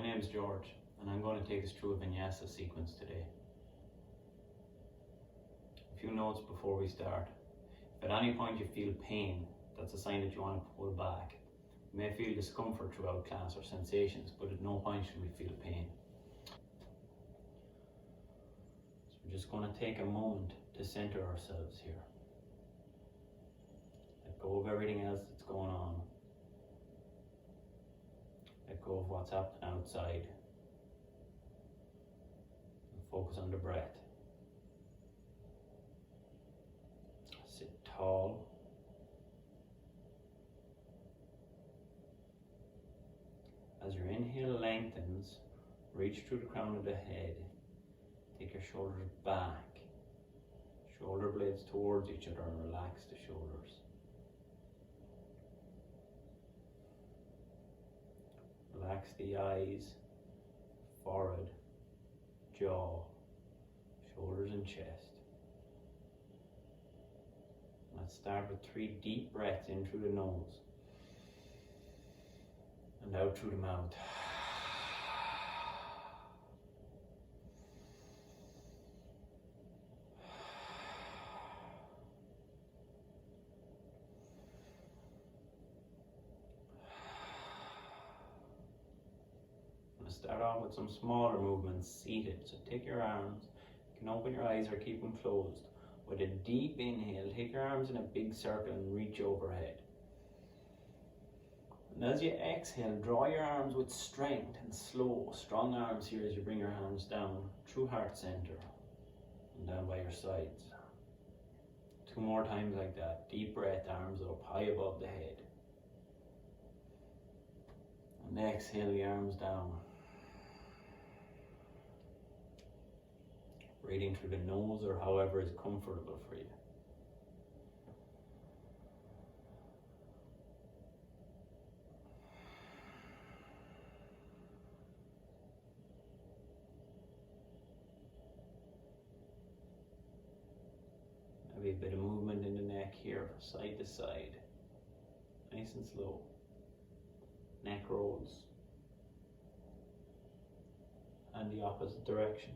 name is George, and I'm going to take us through a Vinyasa sequence today. A few notes before we start. If at any point you feel pain, that's a sign that you want to pull back. You may feel discomfort throughout class or sensations, but at no point should we feel pain. So we're just going to take a moment to center ourselves here. Let go of everything else that's going on. Let go of what's happening outside. And focus on the breath. Sit tall. As your inhale lengthens, reach through the crown of the head. Take your shoulders back. Shoulder blades towards each other and relax the shoulders. Relax the eyes, forehead, jaw, shoulders and chest. Let's start with 3 deep breaths in through the nose and out through the mouth. Start off with some smaller movements seated. So take your arms, you can open your eyes or keep them closed. With a deep inhale, take your arms in a big circle and reach overhead. And as you exhale, draw your arms with strength and slow, strong arms here as you bring your hands down through heart center and down by your sides. 2 more times like that. Deep breath, arms up, high above the head. And exhale the arms down. Breathing through the nose or however is comfortable for you. Maybe a bit of movement in the neck here, side to side. Nice and slow. Neck rolls. And the opposite direction.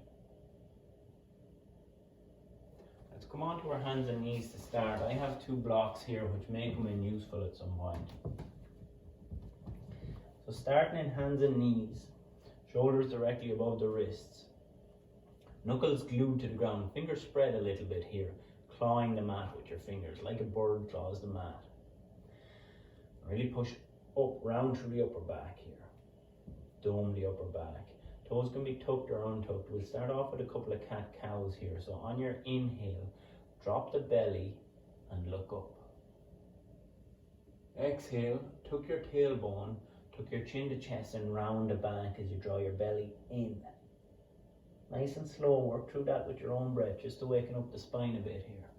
Let's come on to our hands and knees to start. I have 2 blocks here which may come in useful at some point. So starting in hands and knees, shoulders directly above the wrists, knuckles glued to the ground, fingers spread a little bit here, clawing the mat with your fingers like a bird claws the mat. Really push up, round through the upper back here, dome the upper back. Toes can be tucked or untucked. We'll start off with a couple of cat-cows here. So on your inhale, drop the belly and look up. Exhale, tuck your tailbone, tuck your chin to chest and round the back as you draw your belly in. Nice and slow, work through that with your own breath, just to waken up the spine a bit here.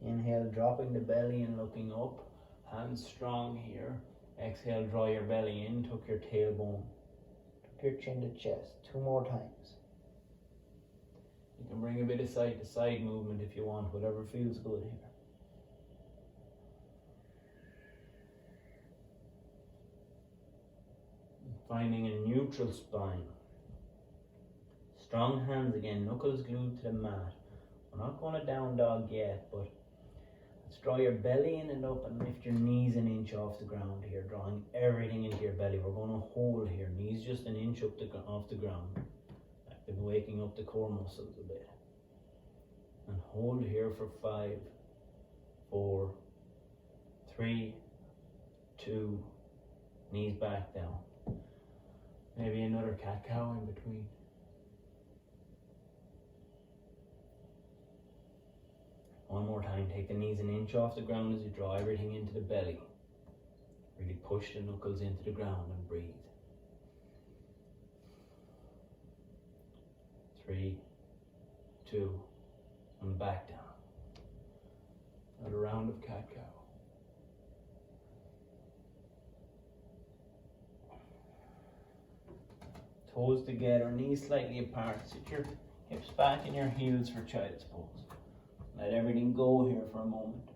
Inhale, dropping the belly and looking up. Hands strong here. Exhale, draw your belly in, tuck your tailbone. Tuck your chin to chest. 2 more times. You can bring a bit of side to side movement if you want, whatever feels good here. Finding a neutral spine. Strong hands again, knuckles glued to the mat. We're not going to down dog yet, but let's draw your belly in and up and lift your knees an inch off the ground here, drawing everything into your belly. We're going to hold here, knees just an inch up off the ground. Active waking up the core muscles a bit. And hold here for 5, 4, 3, 2, knees back down. Maybe another cat-cow in between. One more time, take the knees an inch off the ground as you draw everything into the belly. Really push the knuckles into the ground and breathe. 3, 2, and back down. Another round of cat-cow. Toes together, knees slightly apart. Sit your hips back in your heels for child's pose. Let everything go here for a moment.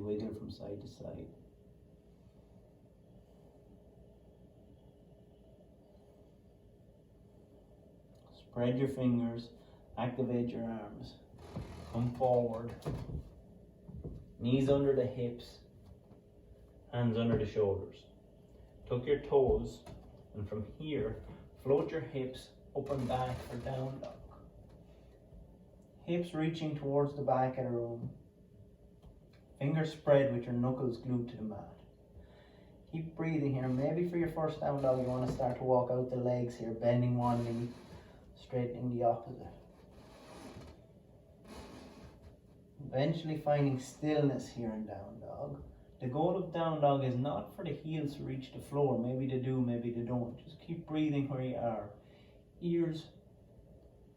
wiggle from side to side. Spread your fingers, activate your arms. Come forward. Knees under the hips, hands under the shoulders. Tuck your toes, and from here, float your hips up and back for down dog. Hips reaching towards the back of the room. Fingers spread with your knuckles glued to the mat. Keep breathing here. Maybe for your first down dog, you want to start to walk out the legs here, bending one knee, straightening the opposite. Eventually finding stillness here in down dog. The goal of down dog is not for the heels to reach the floor. Maybe they do, maybe they don't. Just keep breathing where you are. Ears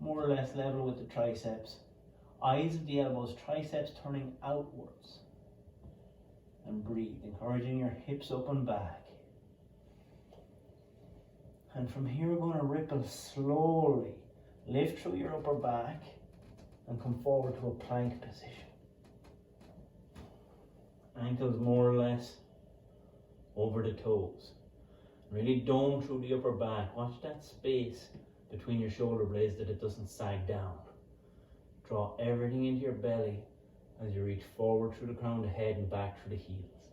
more or less level with the triceps. Eyes of the elbows, triceps turning outwards. And breathe, encouraging your hips up and back. And from here we're going to ripple slowly. Lift through your upper back and come forward to a plank position. Ankles more or less over the toes. Really dome through the upper back. Watch that space between your shoulder blades that it doesn't sag down. Draw everything into your belly as you reach forward through the crown of the head and back through the heels.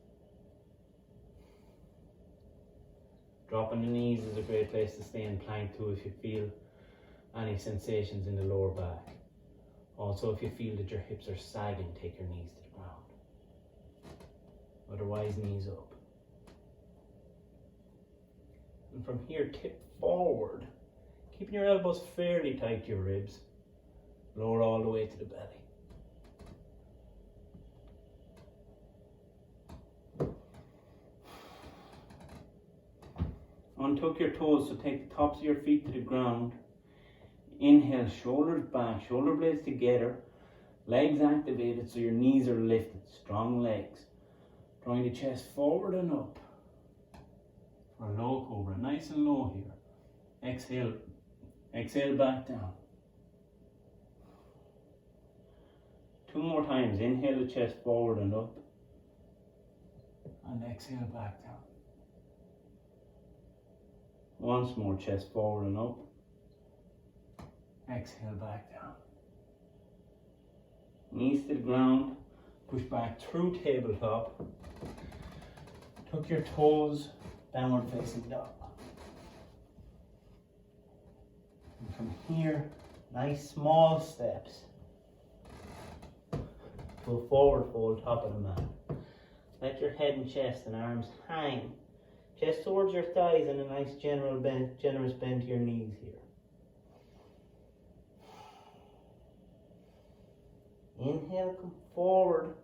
Dropping the knees is a great place to stay in plank too if you feel any sensations in the lower back. Also, if you feel that your hips are sagging, take your knees to the ground. Otherwise, knees up. And from here, tip forward, keeping your elbows fairly tight to your ribs. Lower all the way to the belly. Untuck your toes, so take the tops of your feet to the ground. Inhale, shoulders back, shoulder blades together, legs activated so your knees are lifted, strong legs. Drawing the chest forward and up for a low cobra, nice and low here. Exhale, exhale back down. 2 more times, inhale the chest forward and up, and exhale back down. Once more, chest forward and up. Exhale back down. Knees to the ground. Push back through tabletop. Tuck your toes. Downward facing dog. And from here, nice small steps to a forward fold top of the mat. Let your head and chest and arms hang. Chest towards your thighs and a nice generous bend to your knees here. Inhale, come forward.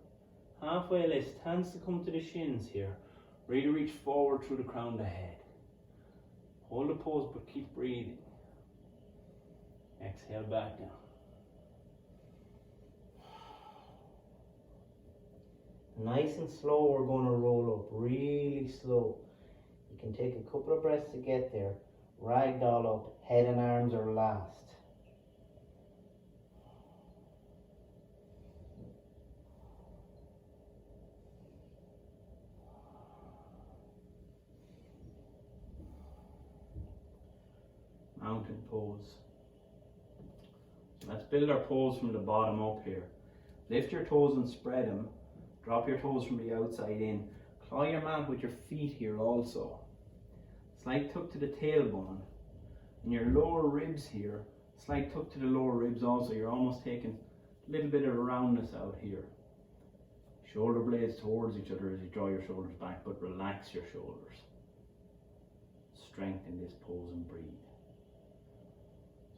Halfway lift, hands to come to the shins here. Really reach forward through the crown of the head. Hold the pose but keep breathing. Exhale back down. Nice and slow, we're going to roll up, really slow. You can take a couple of breaths to get there. Ragdoll up, head and arms are last. Mountain pose. Let's build our pose from the bottom up here. Lift your toes and spread them. Drop your toes from the outside in. Claw your mat with your feet here also. Slight tuck to the tailbone. And your lower ribs here. Slight tuck to the lower ribs also. You're almost taking a little bit of roundness out here. Shoulder blades towards each other as you draw your shoulders back, but relax your shoulders. Strengthen this pose and breathe.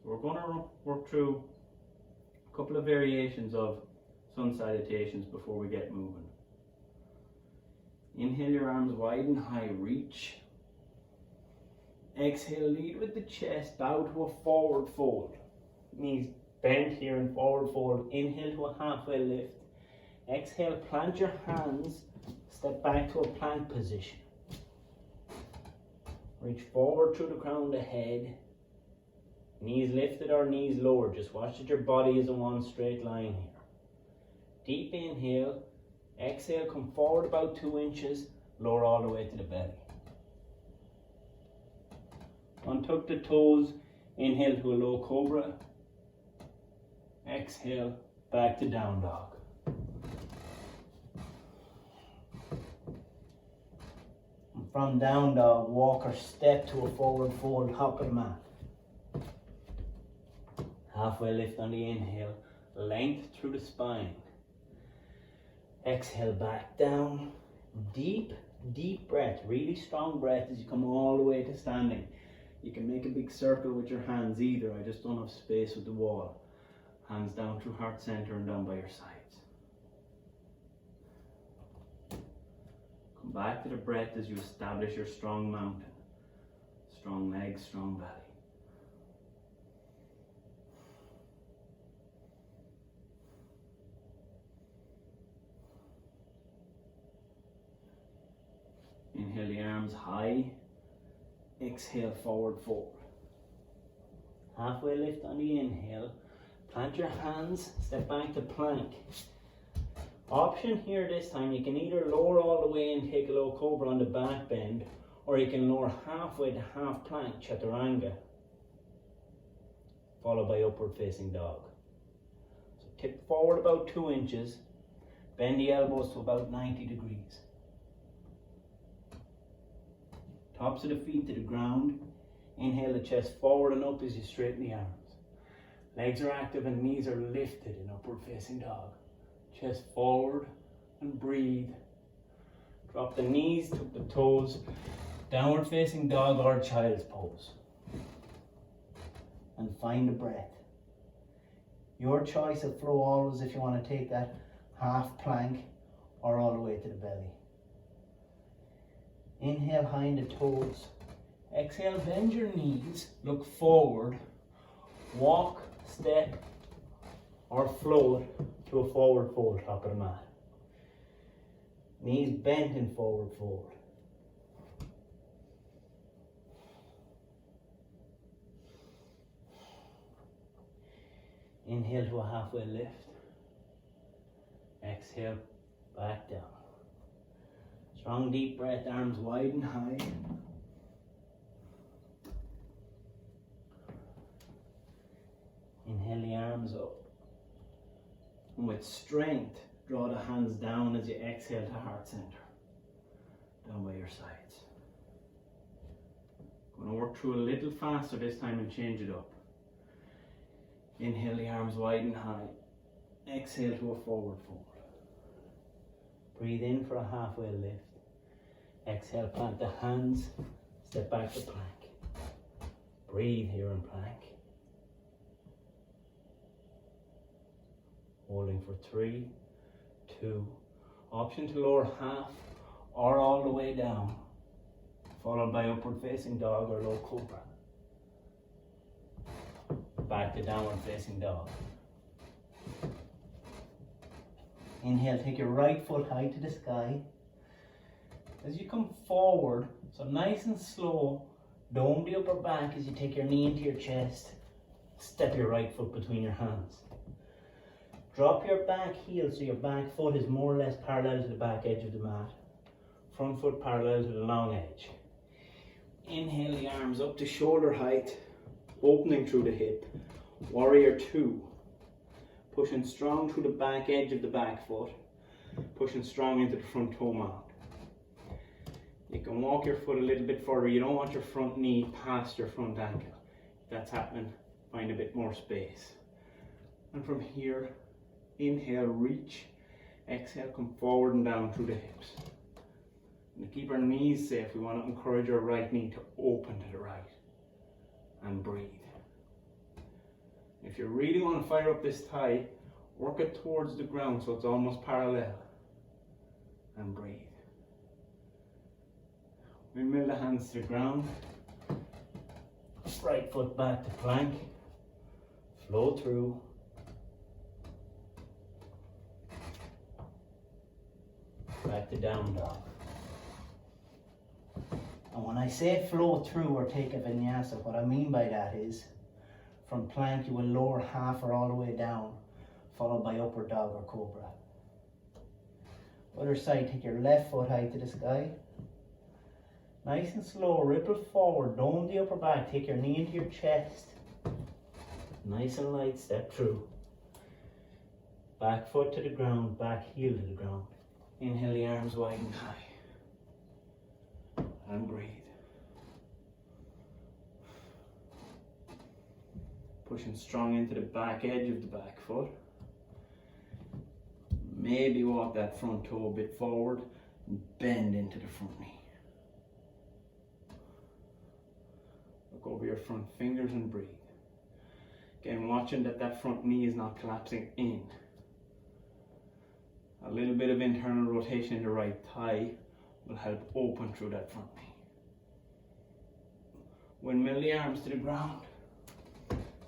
So we're going to work through a couple of variations of sun salutations before we get moving. Inhale your arms wide and high, reach. Exhale, lead with the chest, bow to a forward fold. Knees bent here and forward fold. Inhale to a halfway lift. Exhale, plant your hands, step back to a plank position. Reach forward through the crown of the head. Knees lifted or knees lowered. Just watch that your body is in one straight line here. Deep inhale. Exhale, come forward about 2 inches, lower all the way to the belly. Untuck the toes, inhale to a low cobra. Exhale, back to down dog. And from down dog, walk or step to a forward fold, hop of the mat. Halfway lift on the inhale, length through the spine. Exhale, back down. Deep, deep breath, really strong breath as you come all the way to standing. You can make a big circle with your hands either. I just don't have space with the wall. Hands down through heart center and down by your sides. Come back to the breath as you establish your strong mountain. Strong legs, strong belly. Inhale the arms high. Exhale, forward fold. Halfway lift on the inhale. Plant your hands, step back to plank. Option here this time, you can either lower all the way and take a low cobra on the back bend, or you can lower halfway to half plank, chaturanga, followed by upward facing dog. So tip forward about 2 inches, bend the elbows to about 90 degrees. Tops of the feet to the ground. Inhale the chest forward and up as you straighten the arms. Legs are active and knees are lifted in upward facing dog. Chest forward and breathe. Drop the knees, tuck the toes. Downward facing dog or child's pose. And find the breath. Your choice of flow always if you want to take that half plank or all the way to the belly. Inhale, high in the toes. Exhale, bend your knees, look forward, walk, step, or float to a forward fold, top of the mat. Knees bent in forward fold. Inhale to a halfway lift. Exhale, back down. Strong deep breath, arms wide and high. Inhale the arms up. And with strength, draw the hands down as you exhale to heart center. Down by your sides. Going to work through a little faster this time and change it up. Inhale the arms wide and high. Exhale to a forward fold. Breathe in for a halfway lift. Exhale, plant the hands, step back to plank. Breathe here in plank. Holding for 3, 2. Option to lower half or all the way down, followed by upward facing dog or low cobra. Back to downward facing dog. Inhale, take your right foot high to the sky. As you come forward, so nice and slow, dome the upper back as you take your knee into your chest. Step your right foot between your hands. Drop your back heel so your back foot is more or less parallel to the back edge of the mat. Front foot parallel to the long edge. Inhale the arms up to shoulder height, opening through the hip. Warrior 2. Pushing strong through the back edge of the back foot. Pushing strong into the front toe mount. You can walk your foot a little bit further. You don't want your front knee past your front ankle. If that's happening, find a bit more space. And from here, inhale, reach. Exhale, come forward and down through the hips. And to keep our knees safe, we want to encourage our right knee to open to the right. And breathe. If you really want to fire up this thigh, work it towards the ground so it's almost parallel. And breathe. Windmill the hands to the ground. Right foot back to plank. Flow through. Back to down dog. And when I say flow through or take a vinyasa, what I mean by that is from plank you will lower half or all the way down, followed by upward dog or cobra. Other side, take your left foot high to the sky. Nice and slow, ripple forward, dome the upper back, take your knee into your chest. Nice and light, step through. Back foot to the ground, back heel to the ground. Inhale, the arms wide and high. And breathe. Pushing strong into the back edge of the back foot. Maybe walk that front toe a bit forward and bend into the front knee. Look over your front fingers and breathe. Again, watching that that front knee is not collapsing in. A little bit of internal rotation in the right thigh will help open through that front knee. Windmill the arms to the ground.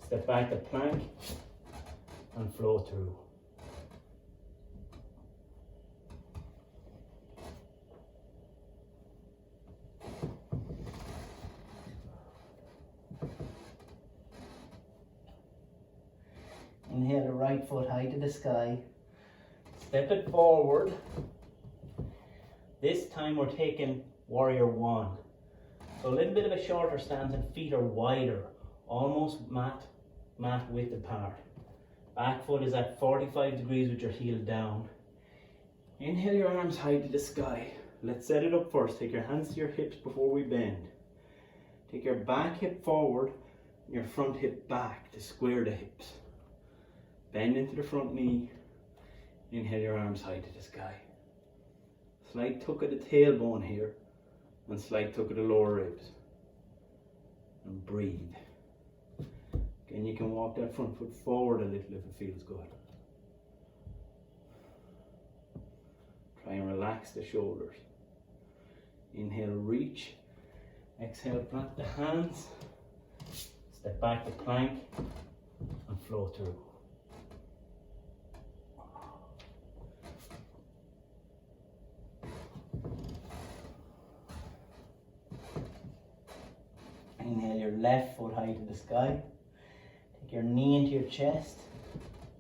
Step back to plank and flow through. Inhale the right foot high to the sky. Step it forward. This time we're taking warrior one. So a little bit of a shorter stance and feet are wider, almost mat width apart. Back foot is at 45 degrees with your heel down. Inhale your arms high to the sky. Let's set it up first. Take your hands to your hips before we bend. Take your back hip forward and your front hip back to square the hips. Bend into the front knee. Inhale your arms high to the sky. Slight tuck of the tailbone here and slight tuck of the lower ribs. And breathe. Again, you can walk that front foot forward a little if it feels good. Try and relax the shoulders. Inhale, reach. Exhale, plant the hands. Step back to plank and flow through. Inhale your left foot high to the sky. Take your knee into your chest.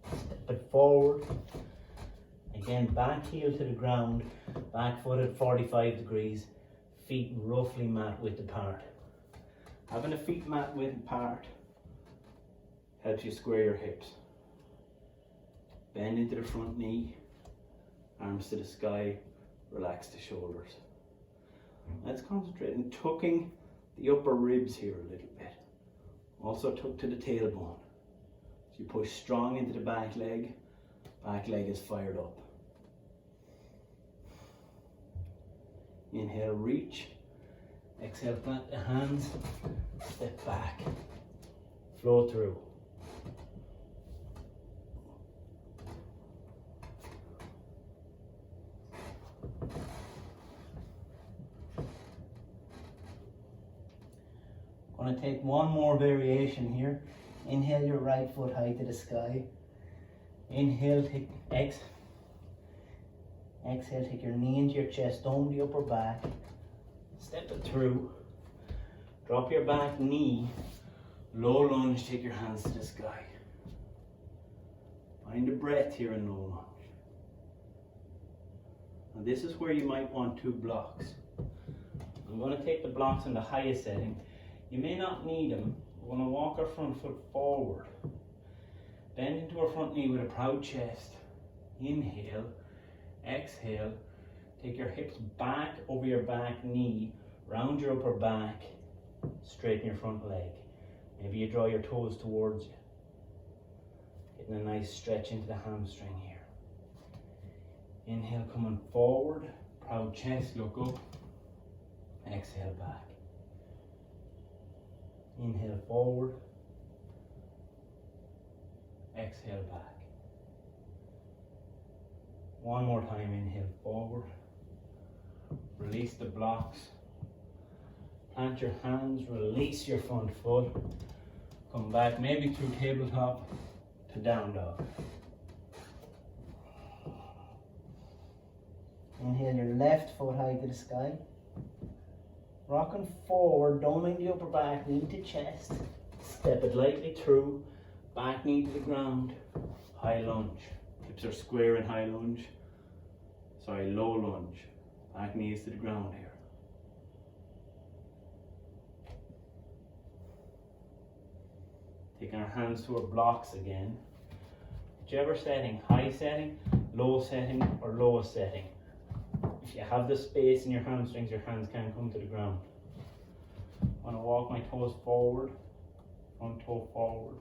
Step it forward. Again, back heel to the ground. Back foot at 45 degrees. Feet roughly mat width apart. Having the feet mat width apart helps you square your hips. Bend into the front knee. Arms to the sky. Relax the shoulders. Let's concentrate on tucking the upper ribs here a little bit. Also tuck to the tailbone. So you push strong into the back leg is fired up. Inhale, reach. Exhale, plant the hands. Step back. Flow through. Going to take one more variation here. Inhale your right foot high to the sky. Inhale, exhale, take your knee into your chest, dome the upper back. Step it through. Drop your back knee. Low lunge, take your hands to the sky. Find a breath here in low lunge. Now this is where you might want two blocks. I'm going to take the blocks in the highest setting. You may not need them. We're going to walk our front foot forward. Bend into our front knee with a proud chest. Inhale, exhale. Take your hips back over your back knee, round your upper back, straighten your front leg. Maybe you draw your toes towards you. Getting a nice stretch into the hamstring here. Inhale, coming forward, proud chest, look up. Exhale, back. Inhale forward, exhale back. One more time, inhale forward, release the blocks, plant your hands, release your front foot, come back maybe through tabletop to down dog. Inhale your left foot high to the sky. Rocking forward, doming the upper back, knee to chest. Step it lightly through, back knee to the ground, high lunge. Hips are square in high lunge. low lunge. Back knees to the ground here. Taking our hands to our blocks again. Whichever setting, high setting, low setting, or lowest setting. If you have the space in your hamstrings, your hands can come to the ground. I'm going to walk my toes forward, front toe forward.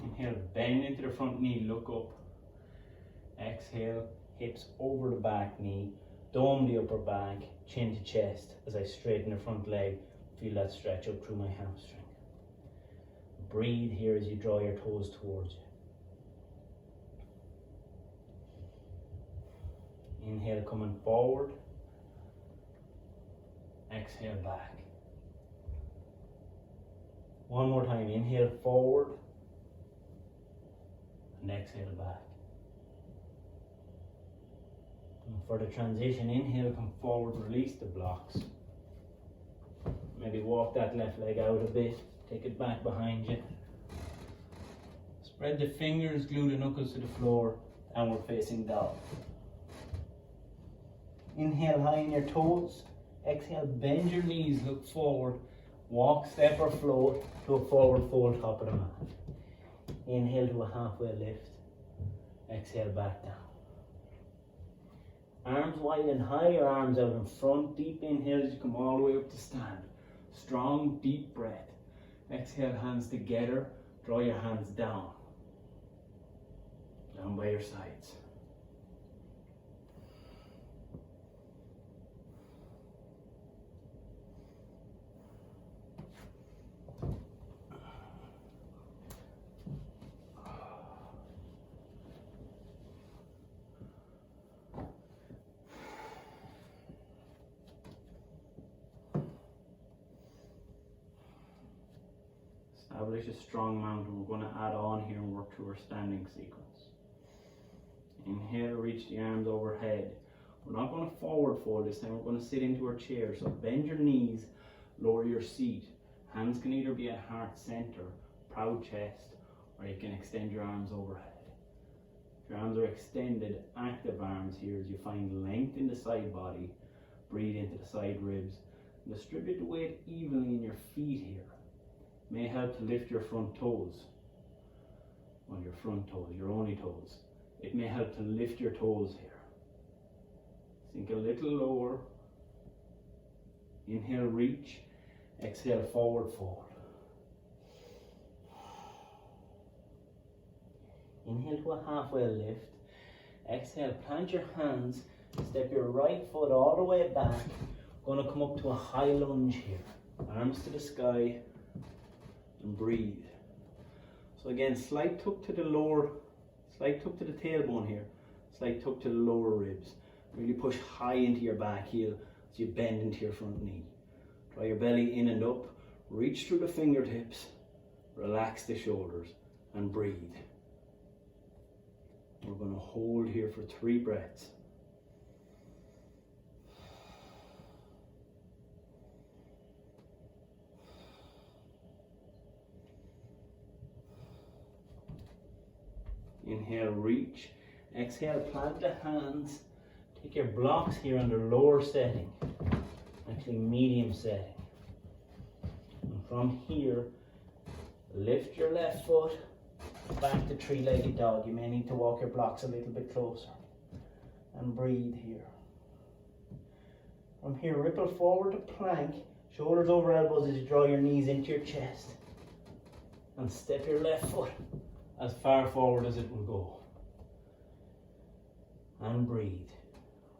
Inhale, bend into the front knee, look up. Exhale, hips over the back knee, dome the upper back, chin to chest as I straighten the front leg. Feel that stretch up through my hamstring. Breathe here as you draw your toes towards you. Inhale, coming forward. Exhale, back. One more time. Inhale, forward. And exhale, back. And for the transition, inhale, come forward, release the blocks. Maybe walk that left leg out a bit. Take it back behind you. Spread the fingers, glue the knuckles to the floor, downward facing dog. Inhale high in your toes. Exhale, bend your knees, look forward. Walk, step or float to a forward fold top of the mat. Inhale to a halfway lift. Exhale, back down. Arms wide and high, your arms out in front. Deep inhale as you come all the way up to stand. Strong, deep breath. Exhale, hands together. Draw your hands down. Down by your sides. Establish a strong mountain. We're going to add on here and work through our standing sequence. Inhale, reach the arms overhead. We're not going to forward fold this time. We're going to sit into our chair. So bend your knees, lower your seat. Hands can either be at heart center, proud chest, or you can extend your arms overhead. If your arms are extended, active arms here as you find length in the side body. Breathe into the side ribs. Distribute the weight evenly in your feet here. May help to lift your front toes. Well, your front toes, your only toes. It may help to lift your toes here. Sink a little lower. Inhale, reach. Exhale, forward fold. Inhale to a halfway lift. Exhale, plant your hands. Step your right foot all the way back. Going to come up to a high lunge here. Arms to the sky. And breathe. So again, slight tuck to the tailbone here, slight tuck to the lower ribs. Really push high into your back heel as you bend into your front knee. Draw your belly in and up, reach through the fingertips, relax the shoulders, and breathe. We're going to hold here for 3 breaths. Inhale, reach. Exhale, plant the hands. Take your blocks here on the lower setting, actually medium setting. And from here, lift your left foot back to 3-legged dog. You may need to walk your blocks a little bit closer. And breathe here. From here, ripple forward to plank. Shoulders over elbows as you draw your knees into your chest. And step your left foot as far forward as it will go. And breathe.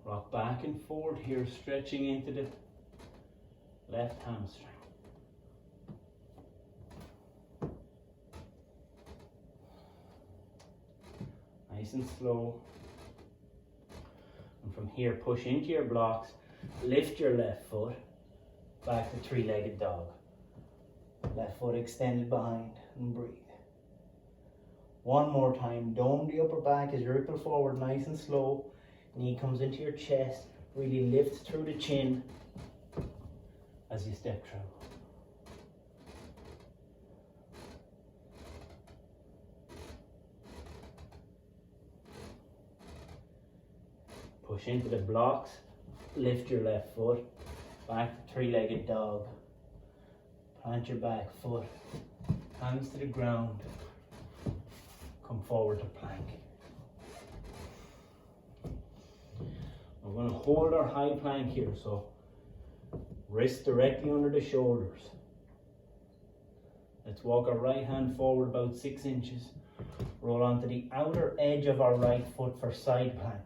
Rock back and forward here, stretching into the left hamstring. Nice and slow. And from here, push into your blocks, lift your left foot back to 3-legged dog. Left foot extended behind, and breathe. One more time, dome the upper back as you ripple forward nice and slow. Knee comes into your chest, really lifts through the chin as you step through. Push into the blocks, lift your left foot, back to three-legged dog. Plant your back foot, hands to the ground, come forward to plank. We're going to hold our high plank here, so wrists directly under the shoulders. Let's walk our right hand forward about 6 inches. Roll onto the outer edge of our right foot for side plank.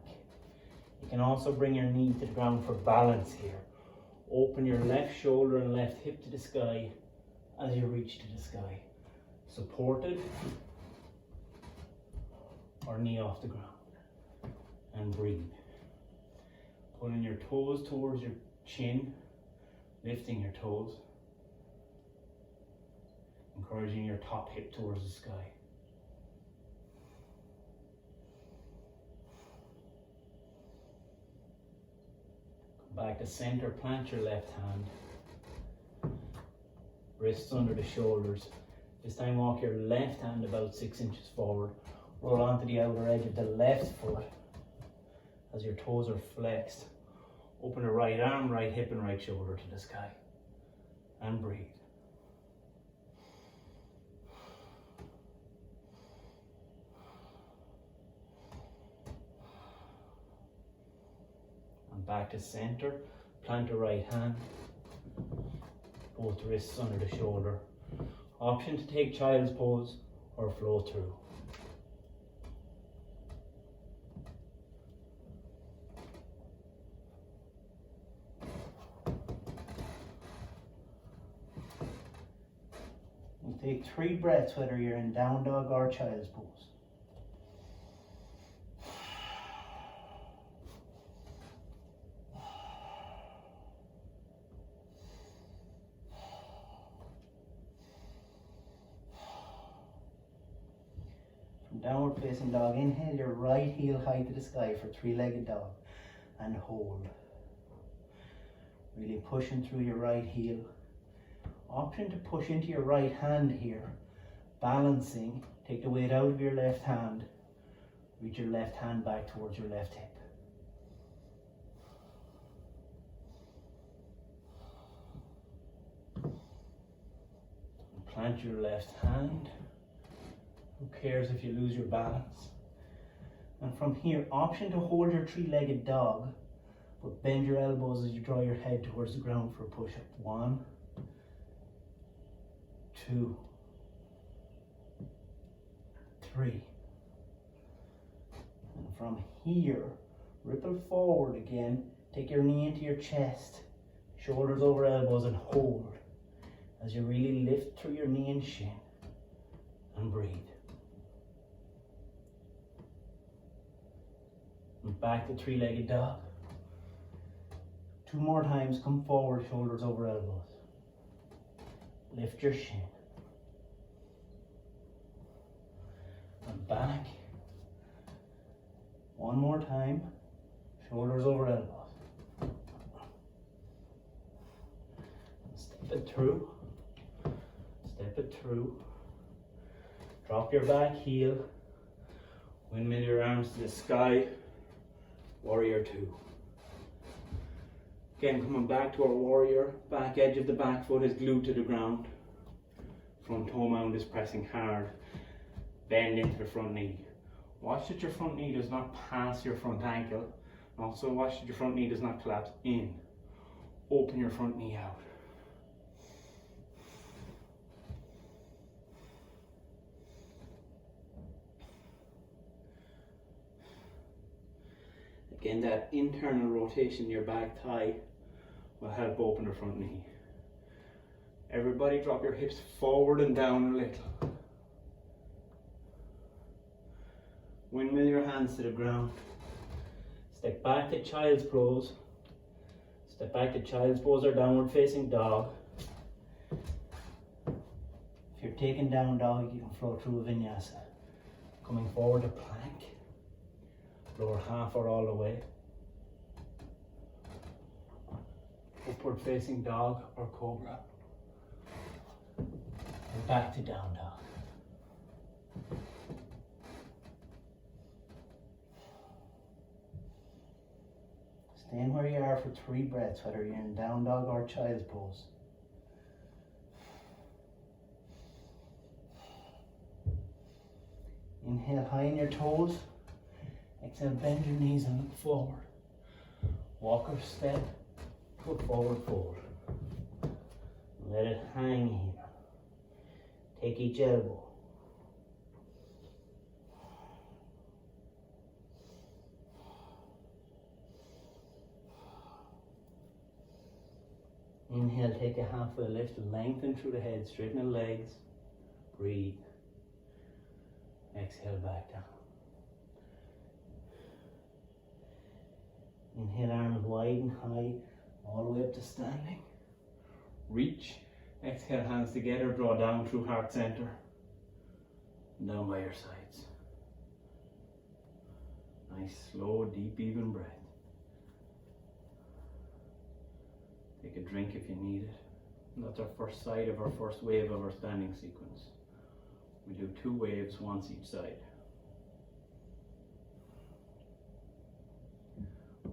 You can also bring your knee to the ground for balance here. Open your left shoulder and left hip to the sky as you reach to the sky. Supported or knee off the ground. And breathe. Pulling your toes towards your chin, lifting your toes. Encouraging your top hip towards the sky. Come back to center, plant your left hand. Wrists under the shoulders. This time walk your left hand about 6 inches forward. Roll onto the outer edge of the left foot as your toes are flexed. Open the right arm, right hip and right shoulder to the sky. And breathe. And back to center. Plant the right hand. Both wrists under the shoulder. Option to take child's pose or flow through. We'll take 3 breaths whether you're in down dog or child's pose. Downward facing dog, inhale your right heel high to the sky for three-legged dog and hold. Really pushing through your right heel. Option to push into your right hand here. Balancing, take the weight out of your left hand. Reach your left hand back towards your left hip. Plant your left hand. Who cares if you lose your balance? And from here, option to hold your three-legged dog, but bend your elbows as you draw your head towards the ground for a push-up. 1, 2, 3. And from here, ripple forward again. Take your knee into your chest, shoulders over elbows, and hold as you really lift through your knee and shin. And breathe. And back to three-legged dog. 2 more times, come forward, shoulders over elbows. Lift your shin. And back. 1 more time, shoulders over elbows. Step it through. Step it through. Drop your back heel. Windmill your arms to the sky. Warrior 2. Again, coming back to our warrior. Back edge of the back foot is glued to the ground. Front toe mound is pressing hard. Bend into the front knee. Watch that your front knee does not pass your front ankle. And also watch that your front knee does not collapse in. Open your front knee out. Again, that internal rotation in your back thigh will help open the front knee. Everybody drop your hips forward and down a little. Windmill your hands to the ground. Step back to child's pose. Step back to child's pose or downward facing dog. If you're taking down dog, you can flow through a vinyasa. Coming forward to plank. Lower half or all the way. Upward facing dog or cobra. And back to down dog. Staying where you are for 3 breaths, whether you're in down dog or child's pose. Inhale high in your toes. Exhale, bend your knees and look forward. Walk or step, foot forward fold. Let it hang here. Take each elbow. Inhale, take a halfway lift, lengthen through the head, straighten the legs. Breathe. Exhale, back down. Inhale, arms wide and high, all the way up to standing. Reach. Exhale, hands together, draw down through heart center. Down by your sides. Nice, slow, deep, even breath. Take a drink if you need it. And that's our first side of our first wave of our standing sequence. We do 2 waves, once each side.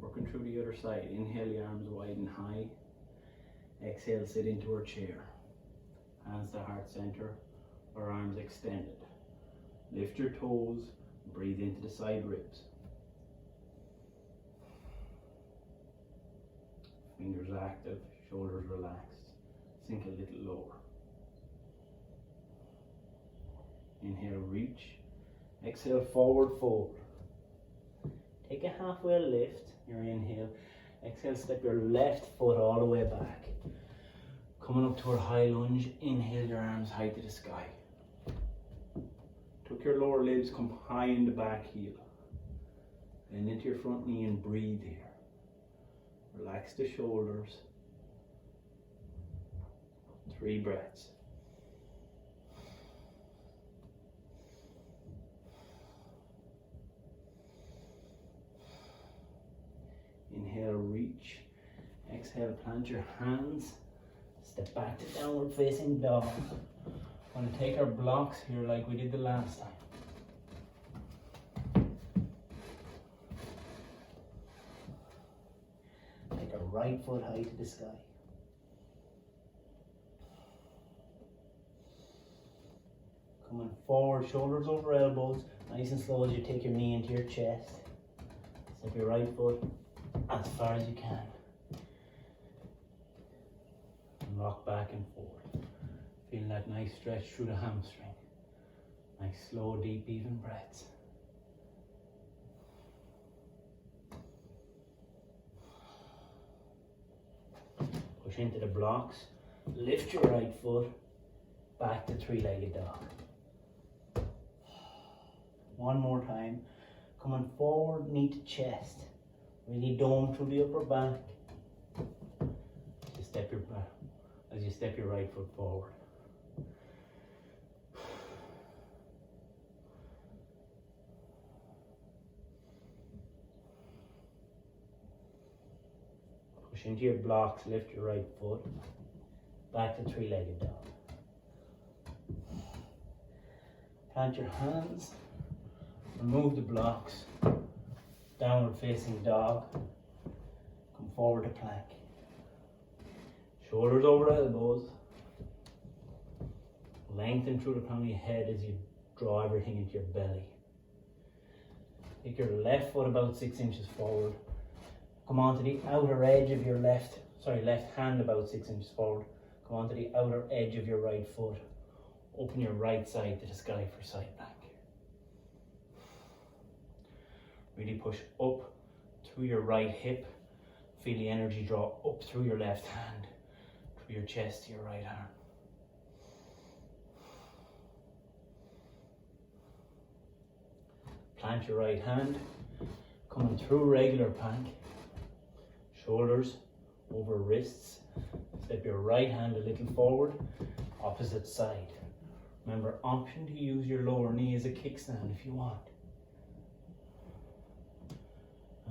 Working through the other side. Inhale, the arms wide and high. Exhale, sit into our chair. Hands to heart center, or arms extended. Lift your toes, breathe into the side ribs. Fingers active, shoulders relaxed. Sink a little lower. Inhale, reach. Exhale, forward fold. Take a halfway lift, your inhale. Exhale, step your left foot all the way back. Coming up to our high lunge, inhale your arms high to the sky. Tuck your lower ribs, come high in the back heel. And into your front knee and breathe here. Relax the shoulders. 3 breaths. Inhale, reach. Exhale, plant your hands. Step back to downward facing dog. We're going to take our blocks here like we did the last time. Take our right foot high to the sky. Coming forward, shoulders over elbows. Nice and slow as you take your knee into your chest. Step your right foot as far as you can. And rock back and forth. Feel that nice stretch through the hamstring. Nice slow, deep, even breaths. Push into the blocks. Lift your right foot. Back to 3-legged dog. One more time. Coming forward, knee to chest. Really dome through the upper back. As you step your right foot forward. Push into your blocks, lift your right foot. Back to 3-legged dog. Plant your hands. Remove the blocks. Downward facing dog. Come forward to plank. Shoulders over elbows. Lengthen through the crown of your head as you draw everything into your belly. Take your left foot about 6 inches forward. Come onto the outer edge of your left hand about 6 inches forward. Come onto the outer edge of your right foot. Open your right side to the sky for side plank. Really push up through your right hip. Feel the energy draw up through your left hand, through your chest to your right arm. Plant your right hand, coming through regular plank. Shoulders over wrists. Step your right hand a little forward, opposite side. Remember, option to use your lower knee as a kickstand if you want.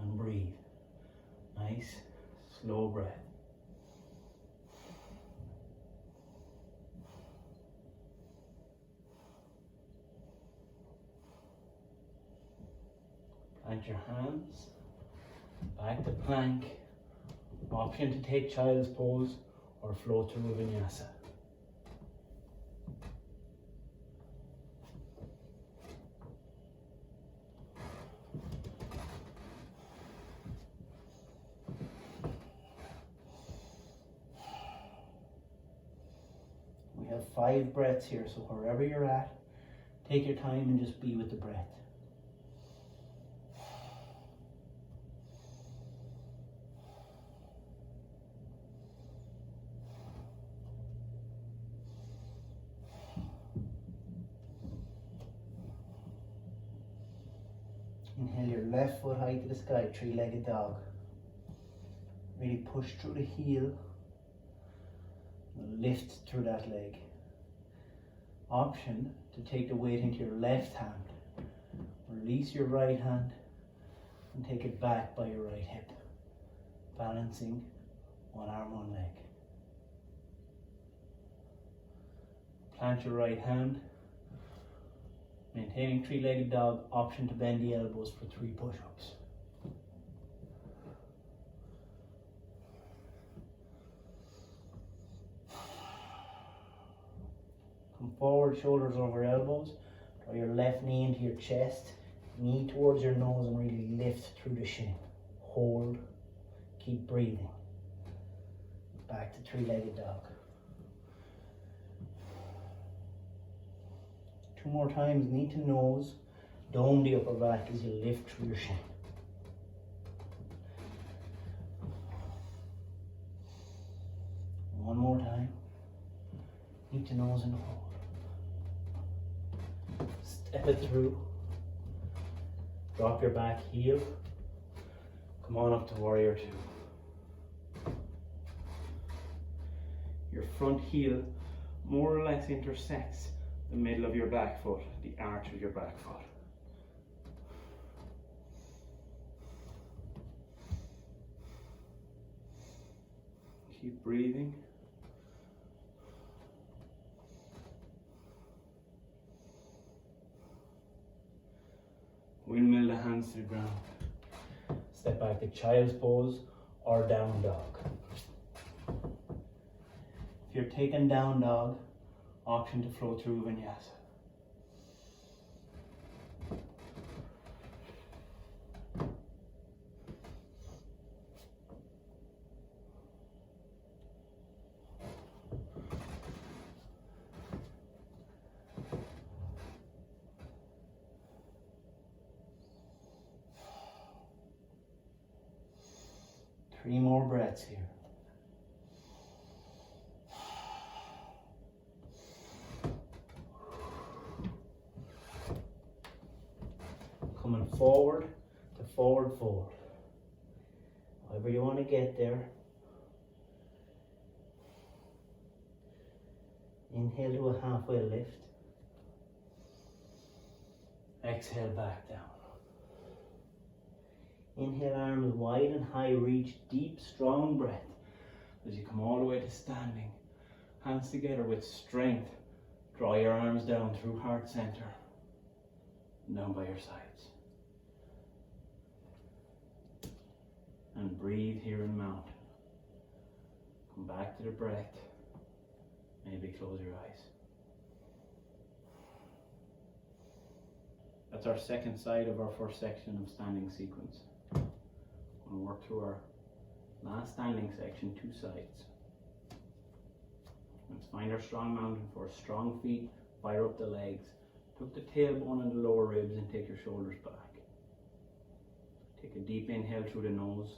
And breathe. Nice, slow breath. Plant your hands, back to plank. Option to take child's pose or flow through a vinyasa. We have 5 breaths here, so wherever you're at, take your time and just be with the breath. Inhale your left foot high to the sky, 3-legged dog. Really push through the heel. Lift through that leg. Option to take the weight into your left hand. Release your right hand and take it back by your right hip. Balancing one arm, one leg. Plant your right hand. Maintaining 3-legged dog, option to bend the elbows for 3 push-ups. Come forward, shoulders over elbows. Draw your left knee into your chest, knee towards your nose, and really lift through the shin. Hold, keep breathing. Back to 3-legged dog. 2 more times, knee to nose, dome the upper back as you lift through your shin. One more time, knee to nose and hold. Step it through, drop your back heel, come on up to warrior 2. Your front heel more or less intersects the middle of your back foot, the arch of your back foot. Keep breathing. Windmill the hands to the ground. Step back to child's pose or down dog. If you're taking down dog, option to flow through vinyasa. Three more breaths here. Coming forward to forward fold. However you want to get there. Inhale to a halfway lift. Exhale back down. Inhale, arms wide and high, reach deep, strong breath as you come all the way to standing. Hands together with strength. Draw your arms down through heart center, down by your sides. And breathe here in mountain. Come back to the breath. Maybe close your eyes. That's our second side of our first section of standing sequence. We'll work through our last standing section, 2 sides. Let's find our strong mountain for strong feet, fire up the legs, tuck the tailbone and the lower ribs and take your shoulders back. Take a deep inhale through the nose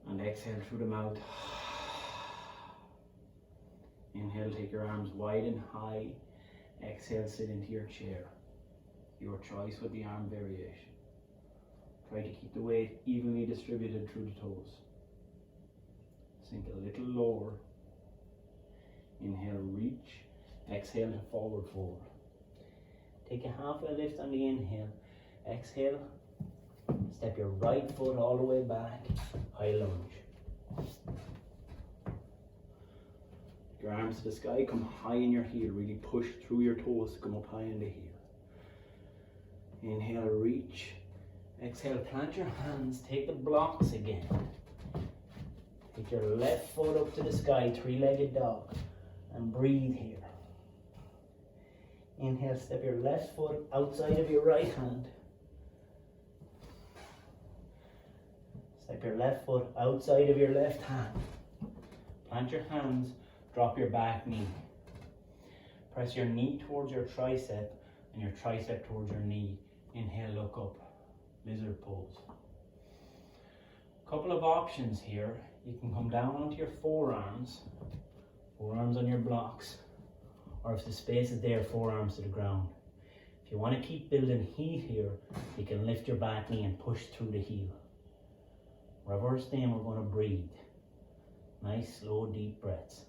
and exhale through the mouth. Inhale, take your arms wide and high. Exhale, sit into your chair. Your choice with the arm variation. Try to keep the weight evenly distributed through the toes. Sink a little lower. Inhale, reach. Exhale to forward fold. Take a halfway lift on the inhale. Exhale. Step your right foot all the way back. High lunge. Your arms to the sky, come high in your heel. Really push through your toes to come up high in the heel. Inhale, reach. Exhale, plant your hands, take the blocks again. Take your left foot up to the sky, three-legged dog, and breathe here. Inhale, step your left foot outside of your right hand. Step your left foot outside of your left hand. Plant your hands, drop your back knee. Press your knee towards your tricep and your tricep towards your knee. Inhale, look up, lizard pose. Couple of options here. You can come down onto your forearms on your blocks, or if the space is there, forearms to the ground. If you want to keep building heat here, you can lift your back knee and push through the heel. Wherever we're staying, we're going to breathe. Nice, slow, deep breaths.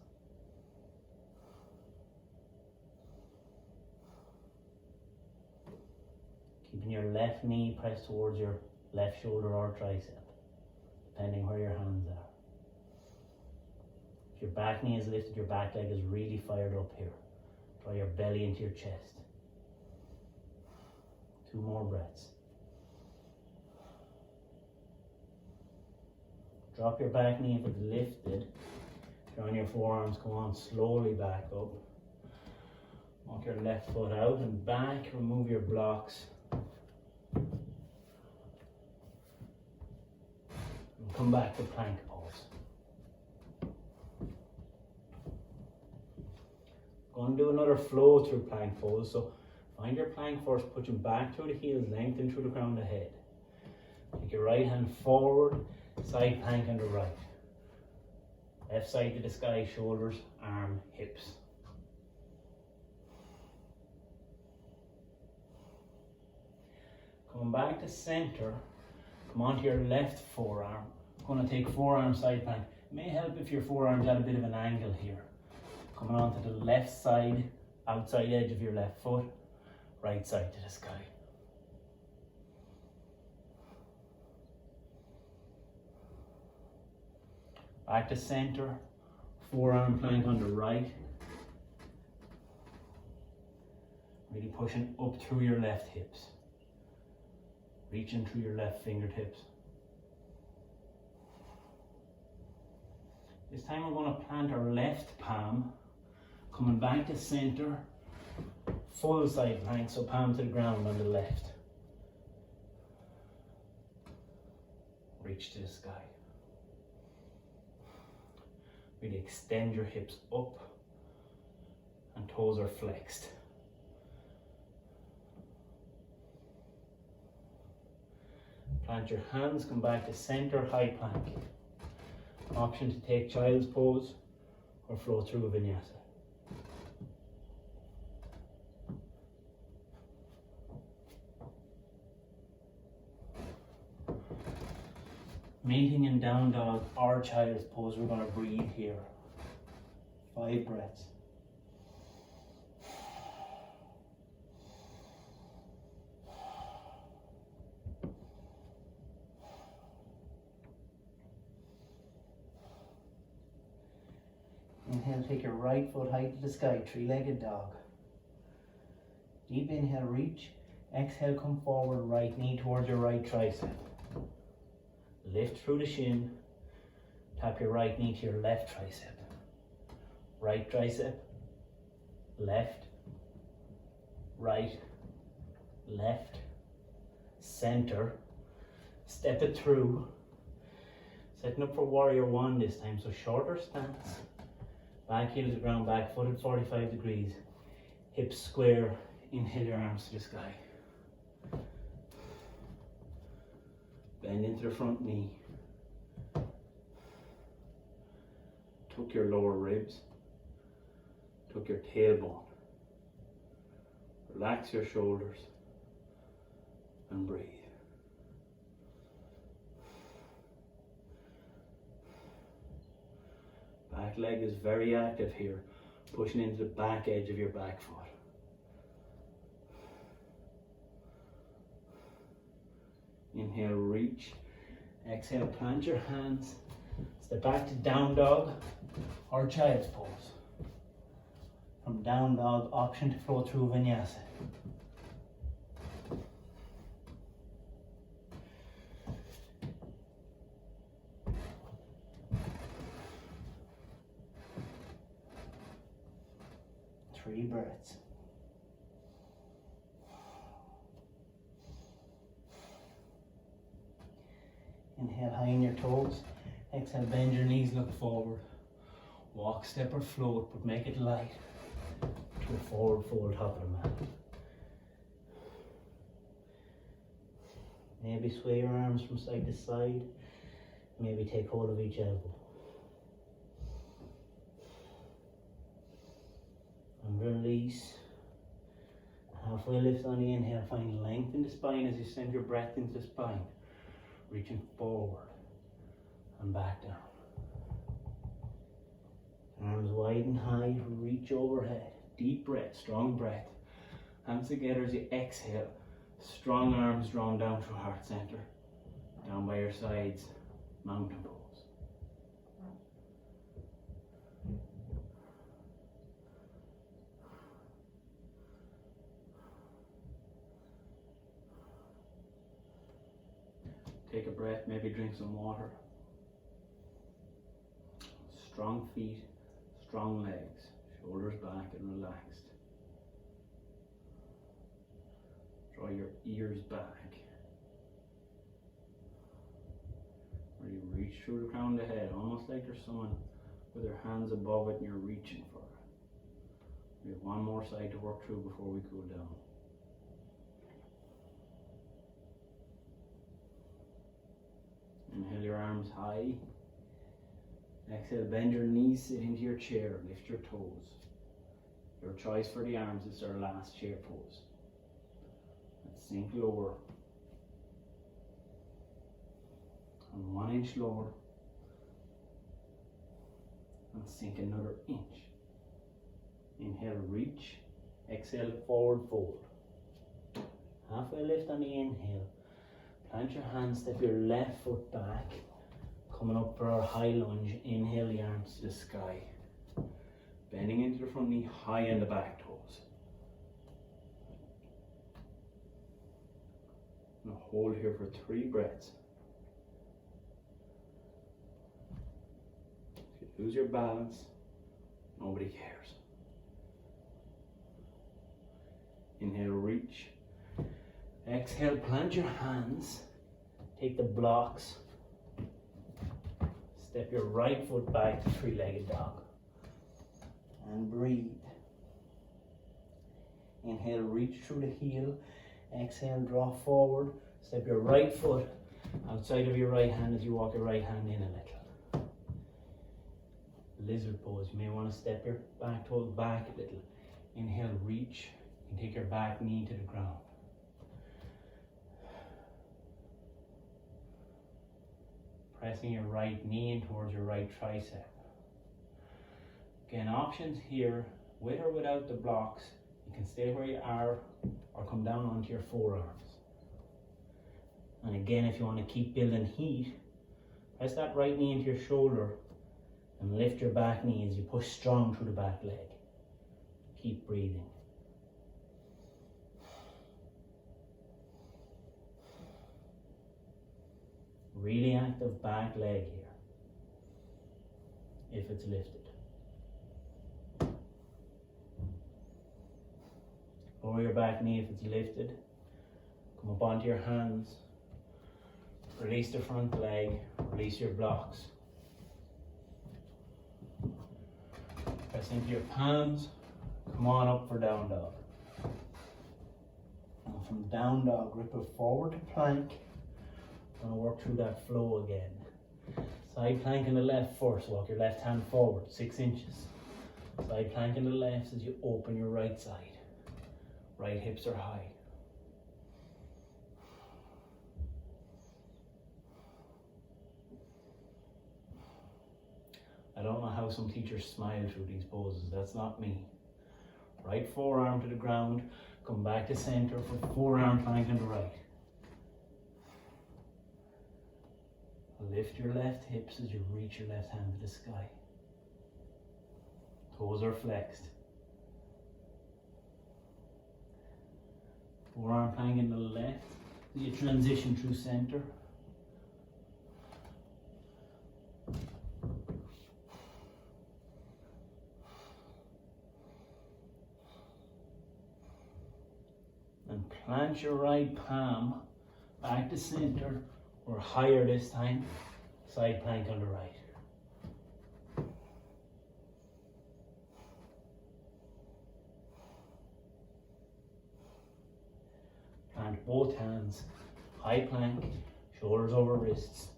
Keeping your left knee pressed towards your left shoulder or tricep, depending where your hands are. If your back knee is lifted, your back leg is really fired up here. Draw your belly into your chest. 2 more breaths. Drop your back knee if it's lifted. Drawing your forearms, come on slowly back up. Walk your left foot out and back, remove your blocks. And come back to plank pose. Going to do another flow through plank pose. So find your plank first, put your back through the heels, lengthen through the crown of the head. Take your right hand forward, side plank on the right. Left side to the sky, shoulders, arm, hips. Coming back to center, come onto your left forearm. I'm going to take forearm side plank. It may help if your forearm's at a bit of an angle here. Coming onto the left side, outside edge of your left foot, right side to the sky. Back to center, forearm plank on the right. Really pushing up through your left hips. Reaching through your left fingertips. This time we're going to plant our left palm, coming back to center, full side plank, so palm to the ground on the left. Reach to the sky. Really extend your hips up and toes are flexed. Plant your hands, come back to center, high plank. Option to take child's pose or flow through a vinyasa. Meeting in down dog or child's pose, we're going to breathe here. 5 breaths. Inhale, take your right foot high to the sky, three-legged dog. Deep inhale, reach. Exhale, come forward, right knee towards your right tricep. Lift through the shin. Tap your right knee to your left tricep. Right tricep, left, right, left, center. Step it through. Setting up for warrior 1 this time, so shorter stance. Back heel to the ground, back foot at 45 degrees. Hips square, inhale your arms to the sky. Bend into the front knee. Tuck your lower ribs. Tuck your tailbone. Relax your shoulders and breathe. Back leg is very active here, pushing into the back edge of your back foot. Inhale, reach. Exhale, plant your hands. Step back to down dog or child's pose. From down dog, option to flow through vinyasa. 3 breaths. Inhale high in your toes. Exhale, bend your knees, look forward. Walk, step or float, but make it light. To a forward fold top of the mat. Maybe sway your arms from side to side. Maybe take hold of each elbow. And release. Halfway lift on the inhale. Find length in the spine as you send your breath into the spine. Reaching forward and back down. Arms wide and high. Reach overhead. Deep breath, strong breath. Hands together as you exhale. Strong arms drawn down through heart center. Down by your sides. Mountain pose. Take a breath, maybe drink some water. Strong feet, strong legs, shoulders back and relaxed. Draw your ears back. Where you reach through the crown of the head, almost like there's someone with their hands above it and you're reaching for it. We have one more side to work through before we cool down. Inhale your arms high. Exhale, bend your knees, sit into your chair, lift your toes. Your choice for the arms is our last chair pose. Let's sink lower. And 1 inch lower. And sink another inch. Inhale, reach. Exhale, forward fold. Halfway lift on the inhale. Plant your hands, step your left foot back. Coming up for our high lunge. Inhale the arms to the sky. Bending into the front knee, high on the back toes. Now hold here for 3 breaths. If you lose your balance, nobody cares. Inhale, reach. Exhale, plant your hands. Take the blocks. Step your right foot back to 3-legged dog. And breathe. Inhale, reach through the heel. Exhale, draw forward. Step your right foot outside of your right hand as you walk your right hand in a little. Lizard pose. You may want to step your back toes back a little. Inhale, reach. And take your back knee to the ground. Pressing your right knee in towards your right tricep. Again, options here, with or without the blocks. You can stay where you are or come down onto your forearms. And again, if you want to keep building heat, press that right knee into your shoulder and lift your back knee as you push strong through the back leg. Keep breathing. Really active back leg here, if it's lifted. Lower your back knee if it's lifted. Come up onto your hands. Release the front leg, release your blocks. Press into your palms. Come on up for down dog. And from down dog, grip it forward to plank. Going to work through that flow again. Side plank on the left first. Walk your left hand forward 6 inches. Side plank on the left as you open your right side. Right hips are high. I don't know how some teachers smile through these poses. That's not me. Right forearm to the ground. Come back to center for forearm plank on the right. Lift your left hips as you reach your left hand to the sky. Toes are flexed. Forearm plank in the left as you transition through center. plant your right palm back to center or higher this time. Side plank on the right. Plant both hands, high plank, shoulders over wrists.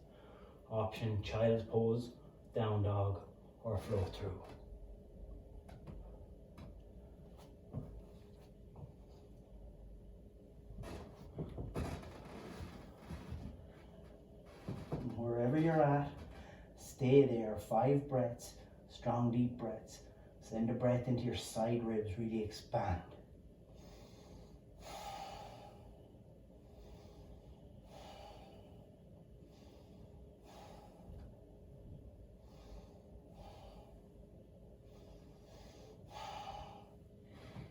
Option child's pose, down dog, or flow through. Wherever you're at, stay there. 5 breaths, strong deep breaths. Send a breath into your side ribs, really expand.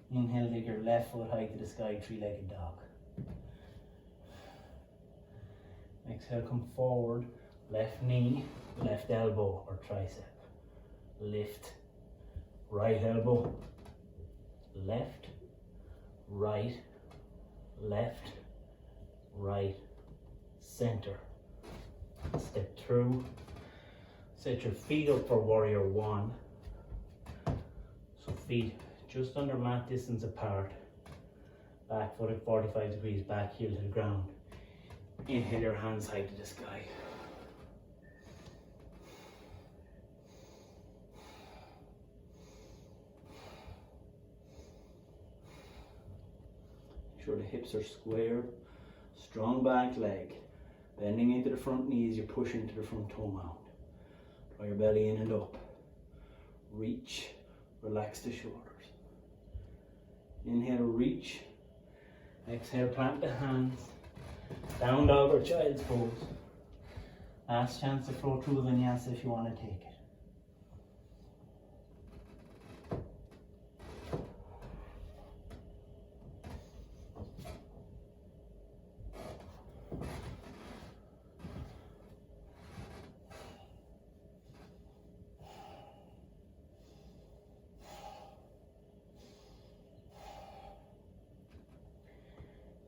Inhale, take your left foot high to the sky, 3-legged dog. Exhale, come forward, left knee, left elbow or tricep. Lift, right elbow, left, right, center. Step through. Set your feet up for warrior 1. So feet just under mat distance apart. Back foot at 45 degrees, back heel to the ground. Inhale, your hands high to the sky. Make sure the hips are square. Strong back leg. Bending into the front knees, you push into the front toe mound. Draw your belly in and up. Reach, relax the shoulders. Inhale, reach. Exhale, plant the hands. Down dog or child's pose. Last chance to flow through the vinyasa if you want to take it.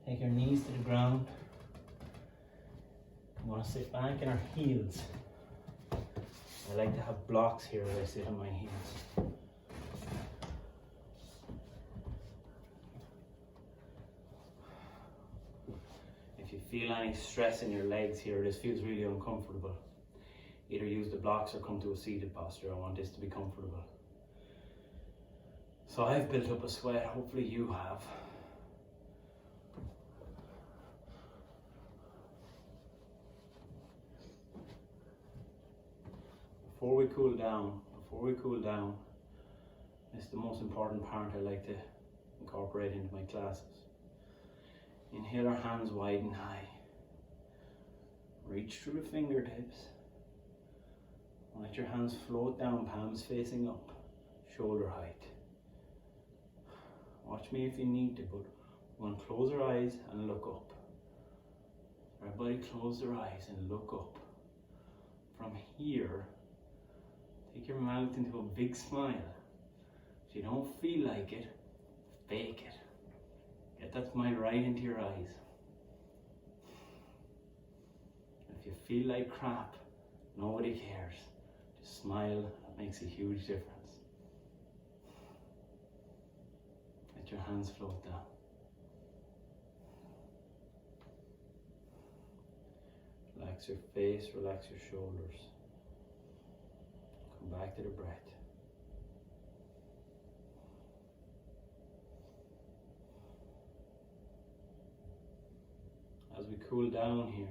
Take your knees to the ground. We want to sit back in our heels. I like to have blocks here as I sit on my heels. If you feel any stress in your legs here, this feels really uncomfortable, either use the blocks or come to a seated posture. I want this to be comfortable. So I've built up a sweat, hopefully you have. Before we cool down, it's the most important part I like to incorporate into my classes. Inhale, our hands wide and high. Reach through the fingertips. Let your hands float down, palms facing up, shoulder height. Watch me if you need to, but we're going to close our eyes and look up. Everybody close their eyes and look up. From here, take your mouth into a big smile. If you don't feel like it, fake it. Get that smile right into your eyes. If you feel like crap, nobody cares. Just smile, it makes a huge difference. Let your hands float down. Relax your face, relax your shoulders. Come back to the breath. As we cool down here,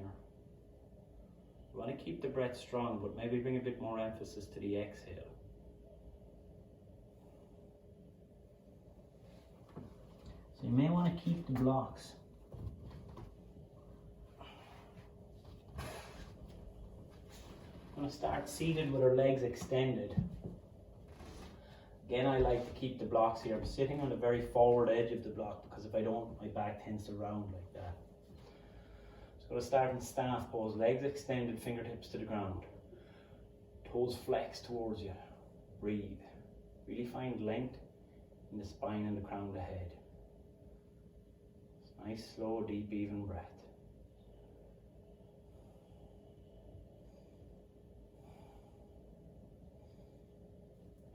we want to keep the breath strong, but maybe bring a bit more emphasis to the exhale. So you may want to keep the blocks. We're going to start seated with our legs extended. Again, I like to keep the blocks here. I'm sitting on the very forward edge of the block because if I don't, my back tends to round like that. So I'm going to start in staff pose. Legs extended, fingertips to the ground. Toes flexed towards you. Breathe. Really find length in the spine and the crown of the head. Nice, slow, deep, even breath.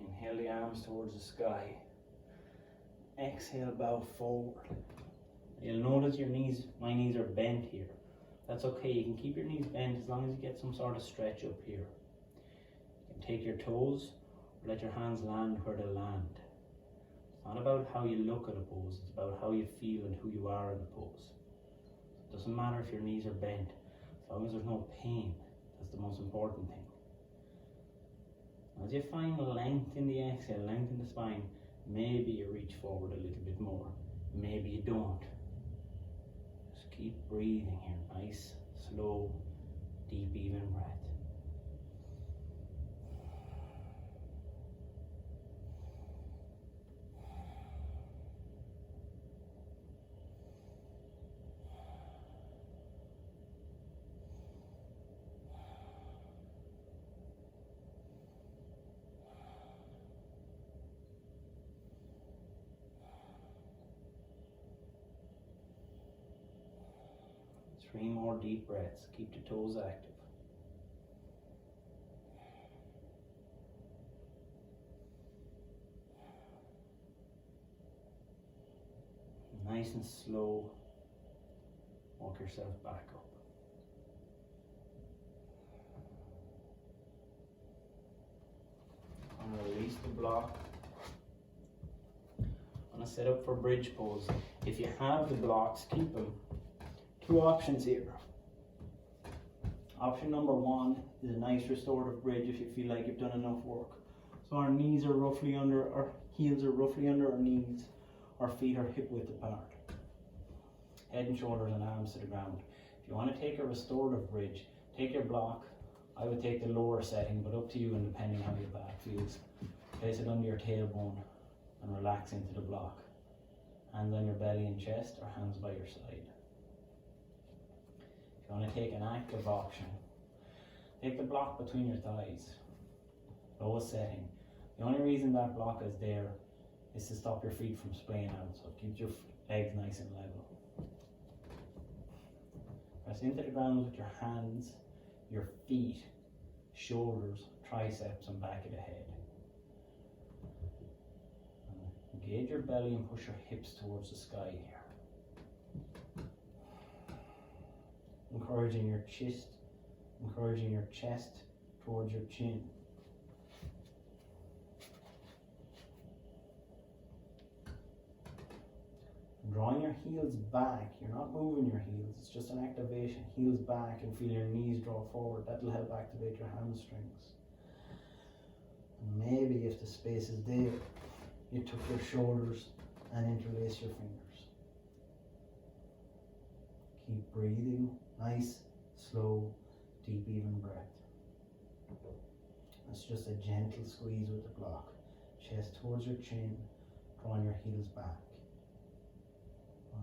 Inhale the arms towards the sky. Exhale, bow forward. You'll notice your knees, my knees are bent here. That's okay, you can keep your knees bent as long as you get some sort of stretch up here. You can take your toes, or let your hands land where they land. It's not about how you look at a pose, it's about how you feel and who you are in the pose. It doesn't matter if your knees are bent, as long as there's no pain. That's the most important thing. As you find length in the exhale, length in the spine, maybe you reach forward a little bit more, maybe you don't. Just keep breathing here, nice, slow, deep, even breath. 3 more deep breaths. Keep the toes active. Nice and slow, walk yourself back up. And release the block. I'm going to set up for bridge pose. If you have the blocks, keep them. 2 options here. Option number 1 is a nice restorative bridge if you feel like you've done enough work. So our knees are roughly under, our heels are roughly under our knees, our feet are hip width apart. Head and shoulders and arms to the ground. If you want to take a restorative bridge, take your block. I would take the lower setting, but up to you and depending how your back feels. Place it under your tailbone and relax into the block. Hands on your belly and chest or hands by your side. If you want to take an active option, take the block between your thighs. Lowest setting. The only reason that block is there is to stop your feet from splaying out, so it keeps your legs nice and level. Press into the ground with your hands, your feet, shoulders, triceps and back of the head. Engage your belly and push your hips towards the sky here. Encouraging your chest towards your chin. Drawing your heels back, you're not moving your heels, it's just an activation. Heels back and feel your knees draw forward, that'll help activate your hamstrings. And maybe if the space is there, you tuck your shoulders and interlace your fingers. Keep breathing, nice, slow, deep, even breath. It's just a gentle squeeze with the block. Chest towards your chin, drawing your heels back.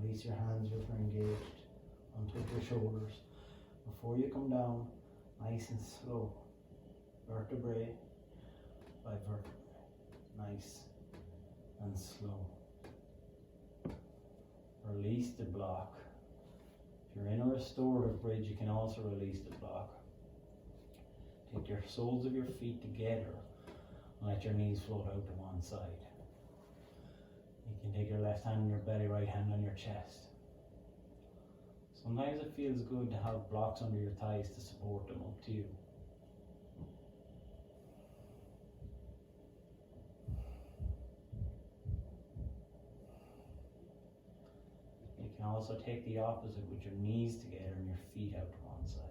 Release your hands if you're engaged. Untuck your shoulders. Before you come down, nice and slow. Vertebrae by vertebrae. Nice and slow. Release the block. If you're in a restorative bridge, you can also release the block. Take your soles of your feet together and let your knees float out to one side. You can take your left hand on your belly, right hand on your chest. Sometimes it feels good to have blocks under your thighs to support them, up to you. You can also take the opposite with your knees together and your feet out to one side.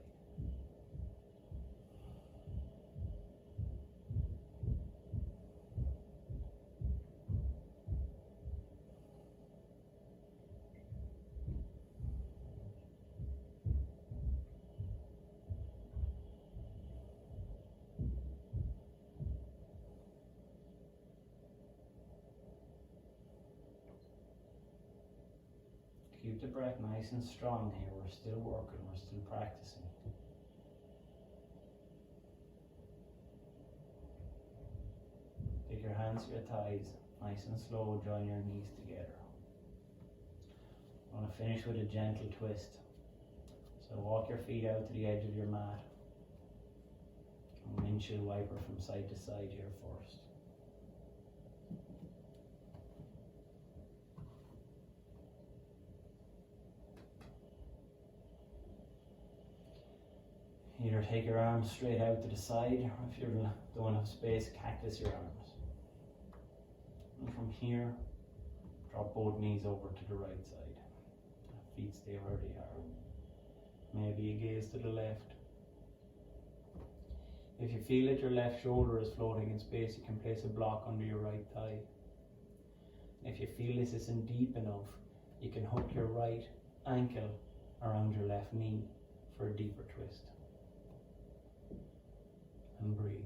Keep the breath nice and strong here. We're still working, we're still practicing. Take your hands to your thighs, nice and slow, join your knees together. I'm going to finish with a gentle twist. So walk your feet out to the edge of your mat. And windshield wiper from side to side here first. Either take your arms straight out to the side, or if you don't have space, cactus your arms. And from here, drop both knees over to the right side. Feet stay where they are. Maybe a gaze to the left. If you feel that your left shoulder is floating in space, you can place a block under your right thigh. If you feel this isn't deep enough, you can hook your right ankle around your left knee for a deeper twist. And breathe.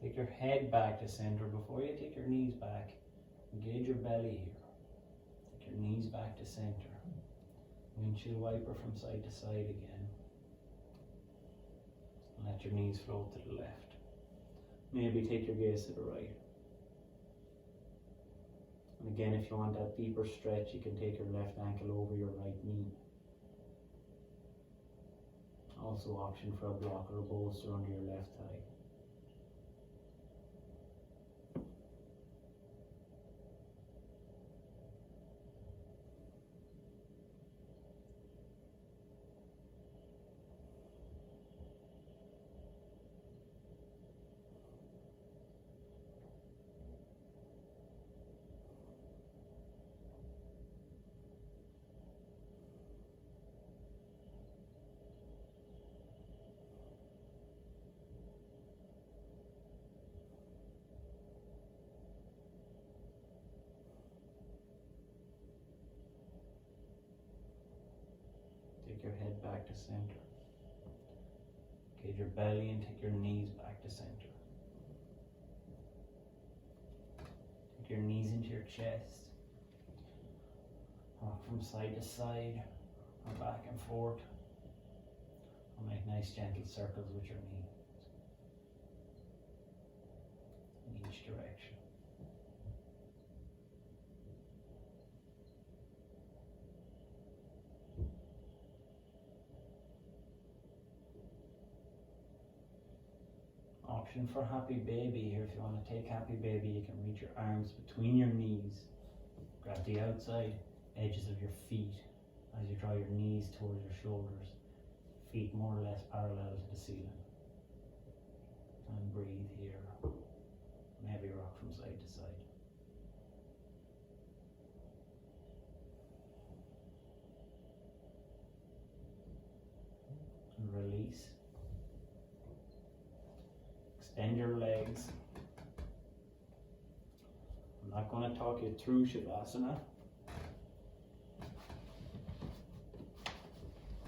Take your head back to center. Before you take your knees back, engage your belly here. Take your knees back to center. Windshield wiper from side to side again. And let your knees float to the left. Maybe take your gaze to the right. And again, if you want that deeper stretch, you can take your left ankle over your right knee. Also option for a block or a bolster under your left thigh. Take your head back to center. Engage your belly and take your knees back to center. Take your knees into your chest. Rock from side to side or back and forth. Or make nice gentle circles with your knees in each direction. Option for happy baby here. If you want to take happy baby, you can reach your arms between your knees. Grab the outside edges of your feet as you draw your knees towards your shoulders. Feet more or less parallel to the ceiling. And breathe here. Maybe rock from side to side. And release. Extend your legs. I'm not going to talk you through Shavasana.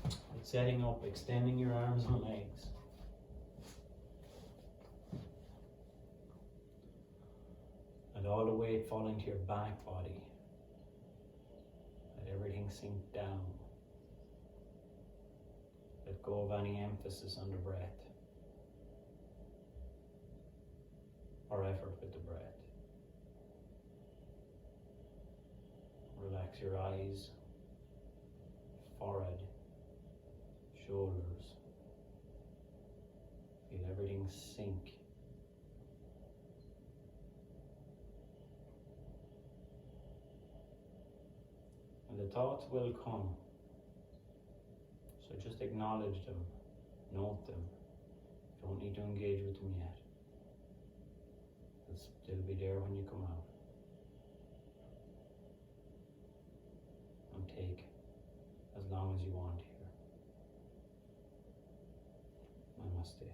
But setting up, extending your arms and legs. And all the weight falling to your back body. Let everything sink down. Let go of any emphasis on the breath. Or effort with the breath. Relax your eyes, forehead, shoulders. Feel everything sink. And the thoughts will come. So just acknowledge them, note them. You don't need to engage with them yet. They'll be there when you come out. And take as long as you want here. Namaste.